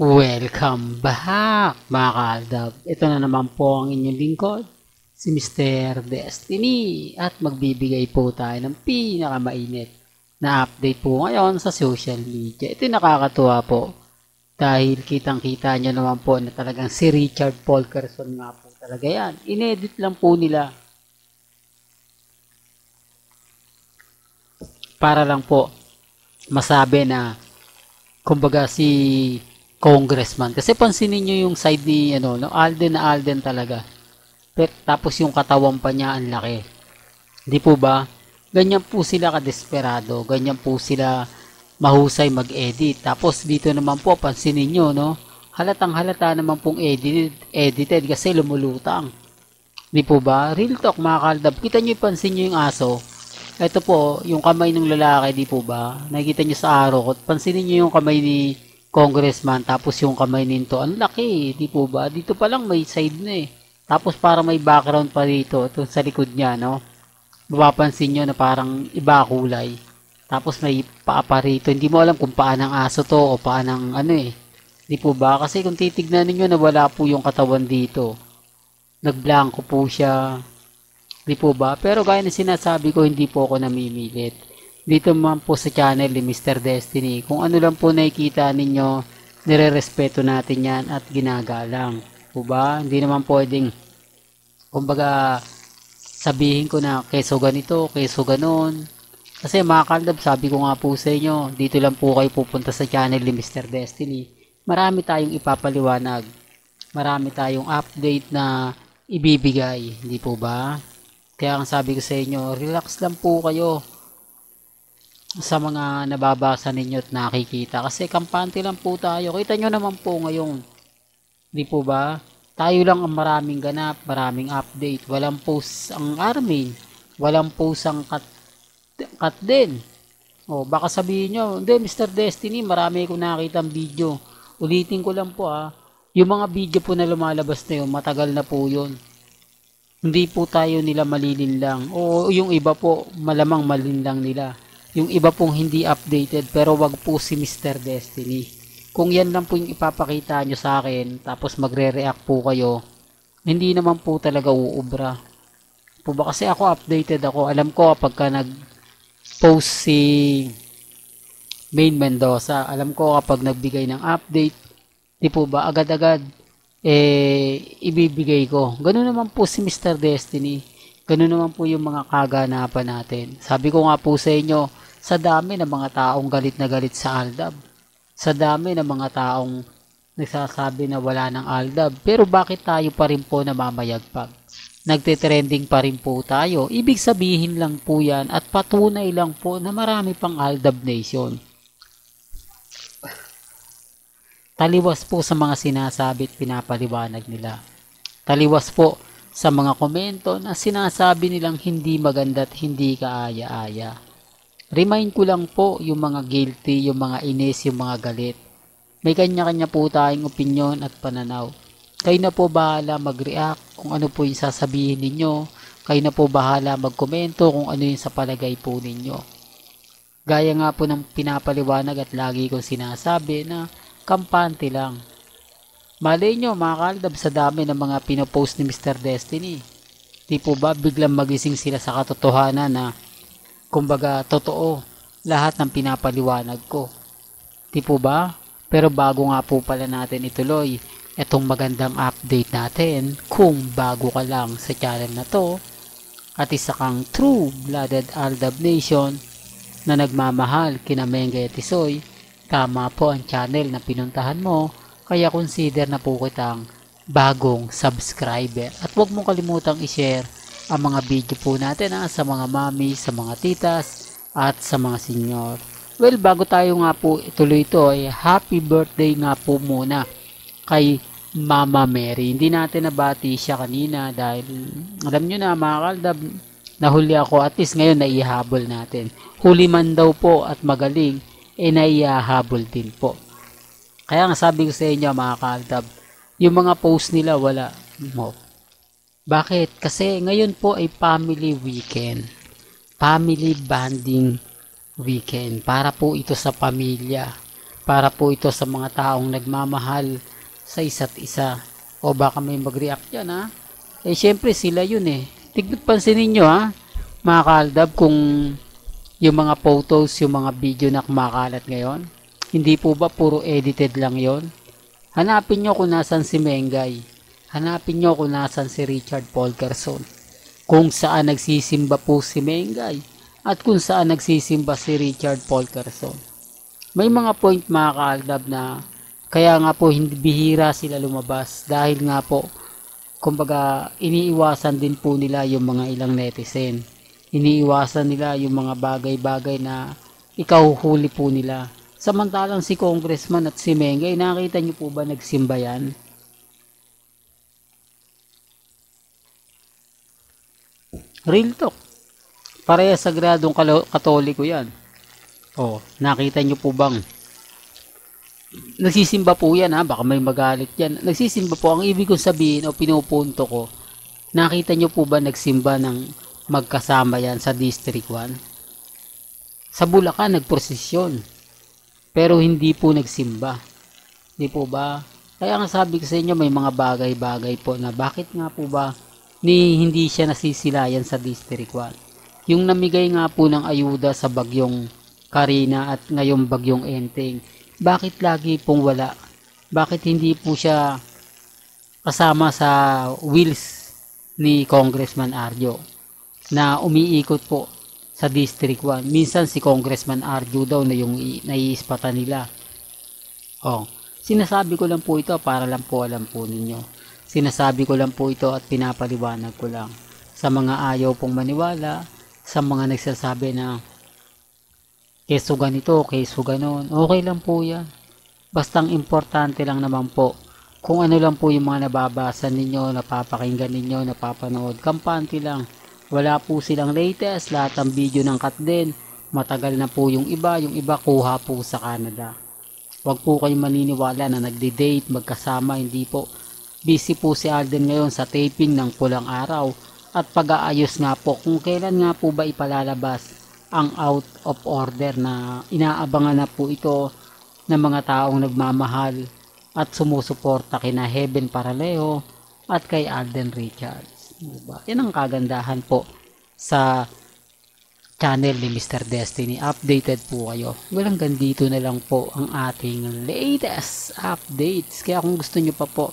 Welcome back mga kaaldab. Ito na naman po ang inyong lingkod, si Mr. Destiny. At magbibigay po tayo ng pinakamainit na update po ngayon sa social media. Ito nakakatuwa po dahil kitang-kita nyo naman po na talagang si Richard Polkerson nga po talaga yan. Inedit lang po nila para lang po masabi na kumbaga si congressman. Kasi pansinin nyo yung side ni Alden na Alden talaga. Tapos yung katawan pa niya ang laki. Di po ba? Ganyan po sila kadesperado. Ganyan po sila mahusay mag-edit. Tapos dito naman po, pansinin nyo, no? Halatang halata naman pong edited kasi lumulutang. Di po ba? Real talk mga kaldab. Kita nyo, pansin nyo yung aso. Ito po, yung kamay ng lalaki, di po ba? Nakikita nyo sa araw. Pansinin nyo yung kamay ni congressman, tapos yung kamay nito, ang laki, di po ba? Dito pa lang may side na eh. Tapos para may background pa dito, ito sa likod niya, no? Mapapansin nyo na parang iba kulay. Tapos may paa pa rito. Hindi mo alam kung paan ng aso to o paan ng ano eh. Di po ba? Kasi kung titignan niyo na wala po yung katawan dito. Nagblanko po siya. Di po ba? Pero gaya na sinasabi ko, hindi po ako namimilit. Dito man po sa channel ni Mr. Destiny, kung ano lang po nakikita ninyo, nire-respeto natin yan at ginagalang. Po ba? Hindi naman pwedeng, kumbaga, sabihin ko na keso ganito, keso ganon. Kasi mga kaldab, sabi ko nga po sa inyo, dito lang po kayo pupunta sa channel ni Mr. Destiny. Marami tayong ipapaliwanag. Marami tayong update na ibibigay. Hindi po ba? Kaya ang sabi ko sa inyo, relax lang po kayo sa mga nababasa ninyo at nakikita. Kasi kampante lang po tayo. Kita nyo naman po ngayon. Di po ba? Tayo lang ang maraming ganap, maraming update. Walang post ang Armin. Walang post ang cut din. O, baka sabihin nyo, hindi Mr. Destiny, marami akong nakitang video. Ulitin ko lang po yung mga video po na lumalabas na yun, matagal na po yun. Hindi po tayo nila malilinlang. O yung iba po, malamang malinlang nila. Yung iba pong hindi updated, pero wag po si Mr. Destiny. Kung yan lang po yung ipapakita nyo sa akin, tapos magre-react po kayo, hindi naman po talaga uubra. Po ba kasi ako updated ako, alam ko kapag nag-post si Main Mendoza, alam ko kapag nagbigay ng update, di po ba agad-agad ibibigay ko. Ganun naman po si Mr. Destiny. Ganun naman po yung mga kaganapan natin. Sabi ko nga po sa inyo, sa dami ng mga taong galit na galit sa Aldab, sa dami ng mga taong nagsasabi na wala ng Aldab, pero bakit tayo pa rin po namamayagpag? Nagte-trending pa rin po tayo. Ibig sabihin lang po yan at patunay lang po na marami pang Aldab Nation. Taliwas po sa mga sinasabi at pinapaliwanag nila. Taliwas po sa mga komento na sinasabi nilang hindi maganda at hindi kaaya-aya. Remind ko lang po yung mga guilty, yung mga inis, yung mga galit. May kanya-kanya po tayong opinyon at pananaw. Kayo na po bahala mag-react kung ano po yung sasabihin ninyo. Kayo na po bahala mag-komento kung ano yung sa palagay po ninyo. Gaya nga po ng pinapaliwanag at lagi kong sinasabi na kampante lang. Malay nyo mga kaldab sa dami ng mga pinopost ni Mr. Destiny. Di po ba biglang magising sila sa katotohanan na kumbaga totoo lahat ng pinapaliwanag ko. Di po ba? Pero bago nga po pala natin ituloy itong magandang update natin, kung bago ka lang sa channel na to at isa kang true-blooded Aldab Nation na nagmamahal kina Mengay at Tisoy, tama po ang channel na pinuntahan mo. Kaya consider na po kitang bagong subscriber. At huwag mong kalimutang i-share ang mga video po natin sa mga mami, sa mga titas, at sa mga senior. Well, bago tayo nga po ituloy ito, happy birthday nga po muna kay Mama Mary. Hindi natin nabati siya kanina dahil alam nyo na mga kaldab, nahuli ako at least ngayon naihabol natin. Huli man daw po at magaling, naihabol din po. Kaya nga sabi ko sa inyo mga kaaldab, yung mga post nila wala mo. Bakit? Kasi ngayon po ay family weekend. Family bonding weekend. Para po ito sa pamilya. para po ito sa mga taong nagmamahal sa isa't isa. O baka may mag-react dyan ha. Eh syempre sila yun eh. Pansinin nyo ha, mga kaaldab, kung yung mga photos, yung mga video na kumakalat ngayon, hindi po ba puro edited lang yon? Hanapin nyo kung nasan si Mengay. Hanapin nyo kung nasan si Richard Polkerson. Kung saan nagsisimba po si Mengay at kung saan nagsisimba si Richard Polkerson. May mga point mga kaaldab na kaya nga po hindi bihira sila lumabas dahil nga po kumbaga iniiwasan din po nila yung mga ilang netizen. Iniiwasan nila yung mga bagay-bagay na ikahuhuli po nila. Samantalang si Congressman at si Mengay, nakita niyo po ba nagsimba yan? Real talk. Pareha sagradong katoliko yan. O, nakita niyo po bang nagsisimba po yan ha? Baka may magalit yan. Nagsisimba po. Ang ibig kong sabihin o pinupunto ko, nakita niyo po ba nagsimba ng magkasama yan sa District 1? Sa Bulacan, nagprosesyon. Pero hindi po nagsimba. Di po ba? Kaya nga sabi ko sa inyo, may mga bagay-bagay po na bakit nga po ba hindi siya nasisilayan sa District 1. Yung namigay nga po ng ayuda sa bagyong Karina at ngayong bagyong Enteng, bakit lagi pong wala? Bakit hindi po siya kasama sa wheels ni Congressman Arjo na umiikot po sa District 1. Minsan si Congressman Arjo daw na yung naiispatan nila. Oh, sinasabi ko lang po ito para lang po alam po ninyo. Sinasabi ko lang po ito at pinapaliwanag ko lang sa mga ayaw pong maniwala, sa mga nagsasabi na keso ganito, keso ganon. Okay lang po yan. Bastang importante lang naman po kung ano lang po yung mga nababasa ninyo, napapakinggan ninyo, napapanood. Kampante lang. Wala po silang latest, lahat ng video ng Katden, matagal na po yung iba kuha po sa Canada. Huwag po kayong maniniwala na nagde-date, magkasama, hindi po. Busy po si Alden ngayon sa taping ng Pulang Araw at pag-aayos nga po kung kailan nga po ba ipalalabas ang out of order na inaabangan na po ito ng mga taong nagmamahal at sumusuporta kina Heaven Paralejo at kay Alden Richards. Diba? Yan ang kagandahan po sa channel ni Mr. Destiny. Updated po kayo. Walang gandito na lang po ang ating latest updates. Kaya kung gusto nyo pa po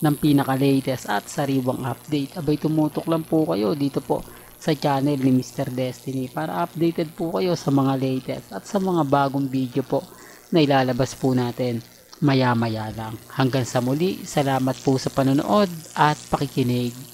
ng pinaka-latest at sariwang update, abay tumutok lang po kayo dito po sa channel ni Mr. Destiny para updated po kayo sa mga latest at sa mga bagong video po na ilalabas po natin maya-maya lang. Hanggang sa muli, salamat po sa panonood at pakikinig.